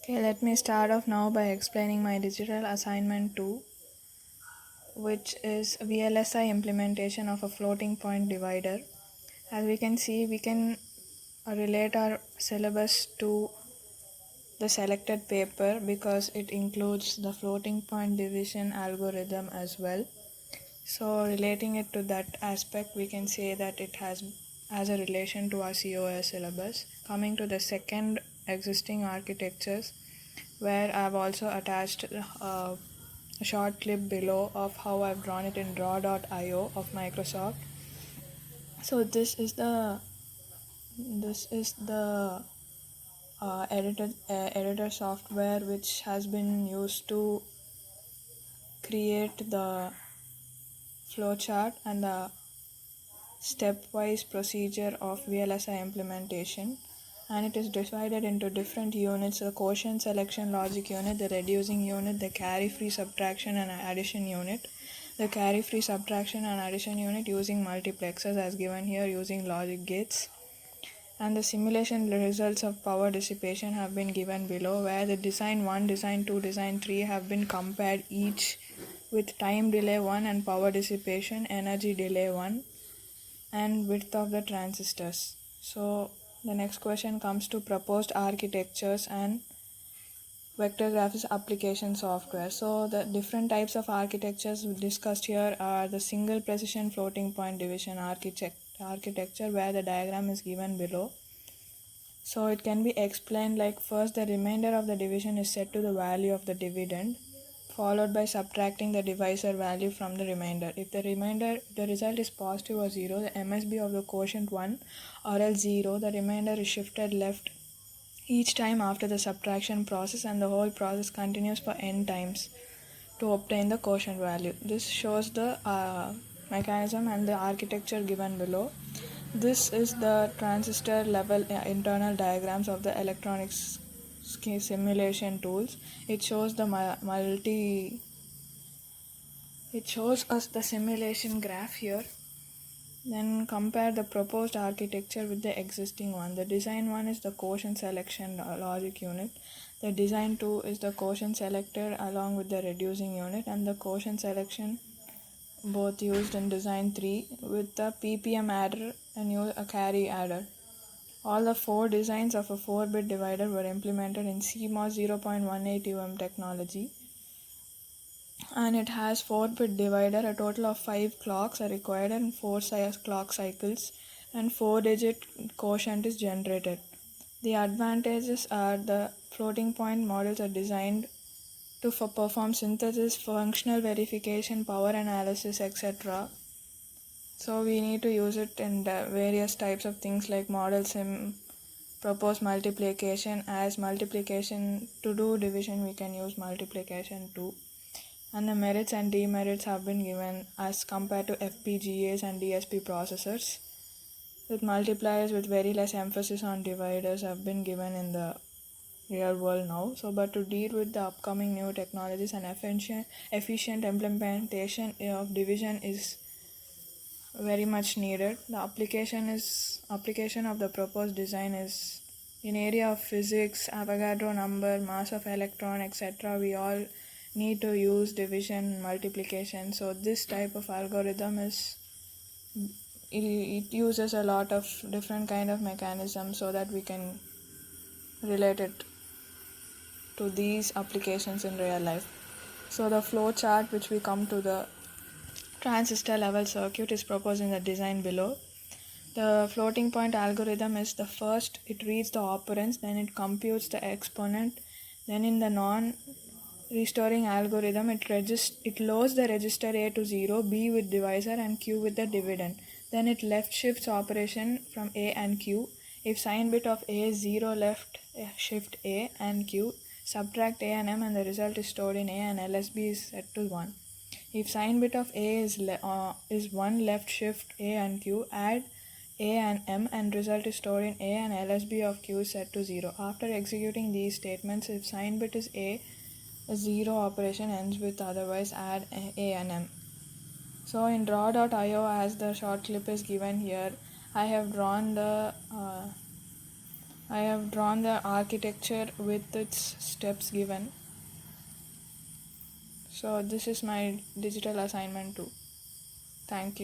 Okay, let me start off now by explaining my digital assignment 2, which is VLSI implementation of a floating point divider. As we can see, we can relate our syllabus to the selected paper because it includes the floating point division algorithm as well. So relating it to that aspect, we can say that it has a relation to our COS syllabus. Coming to the second existing architectures, where I've also attached a short clip below of how I've drawn it in draw.io of Microsoft. So this is the editor software which has been used to create the flowchart and the stepwise procedure of VLSI implementation, and it is divided into different units: the quotient selection logic unit, the reducing unit, the carry free subtraction and addition unit. The carry free subtraction and addition unit using multiplexers as given here using logic gates, and the simulation results of power dissipation have been given below, where the design 1, design 2, design 3 have been compared each with time delay 1 and power dissipation, energy delay 1, and width of the transistors. So the next question comes to proposed architectures and vector graphics application software. So the different types of architectures discussed here are the single precision floating point division architecture, where the diagram is given below. So it can be explained like: first, the remainder of the division is set to the value of the dividend, followed by subtracting the divisor value from the remainder. If the result is positive or 0, the MSB of the quotient 1, or else 0, the remainder is shifted left each time after the subtraction process, and the whole process continues for n times to obtain the quotient value. This shows the mechanism and the architecture given below. This is the transistor level internal diagrams of the electronics simulation tools. It shows the it shows us the simulation graph here. Then compare the proposed architecture with the existing one. The design 1 is the quotient selection logic unit. The design 2 is the quotient selector along with the reducing unit, and the quotient selection both used in design 3 with the PPM adder and a carry adder. All the 4 designs of a 4-bit divider were implemented in CMOS 0.18 UM technology, and it has 4-bit divider. A total of 5 clocks are required and 4 clock cycles, and 4-digit quotient is generated. The advantages are the floating point models are designed to perform synthesis, functional verification, power analysis, etc. So we need to use it in various types of things like model sim, propose multiplication. As multiplication, to do division we can use multiplication too. And the merits and demerits have been given as compared to FPGAs and DSP processors, with multipliers with very less emphasis on dividers have been given in the real world now. So but to deal with the upcoming new technologies, and efficient implementation of division is very much needed. The application of the proposed design is in area of physics, Avogadro number, mass of electron, etc. We all need to use division, multiplication. So this type of algorithm it uses a lot of different kind of mechanisms so that we can relate it to these applications in real life. So the flow chart which we come to the transistor level circuit is proposed in the design below. The floating point algorithm is the first, it reads the operands, then it computes the exponent. Then in the non-restoring algorithm, it loads the register A to 0, B with divisor and Q with the dividend. Then it left shifts operation from A and Q. If sign bit of A is 0, left shift A and Q, subtract A and M, and the result is stored in A, and LSB is set to 1. If sign bit of A is 1, left shift A and Q, add A and M, and result is stored in A, and LSB of Q is set to 0. After executing these statements, if sign bit is A 0 operation ends with otherwise, add A and M. So in draw.io, as the short clip is given here, I have drawn the I have drawn the architecture with its steps given. So this is my digital assignment too. Thank you.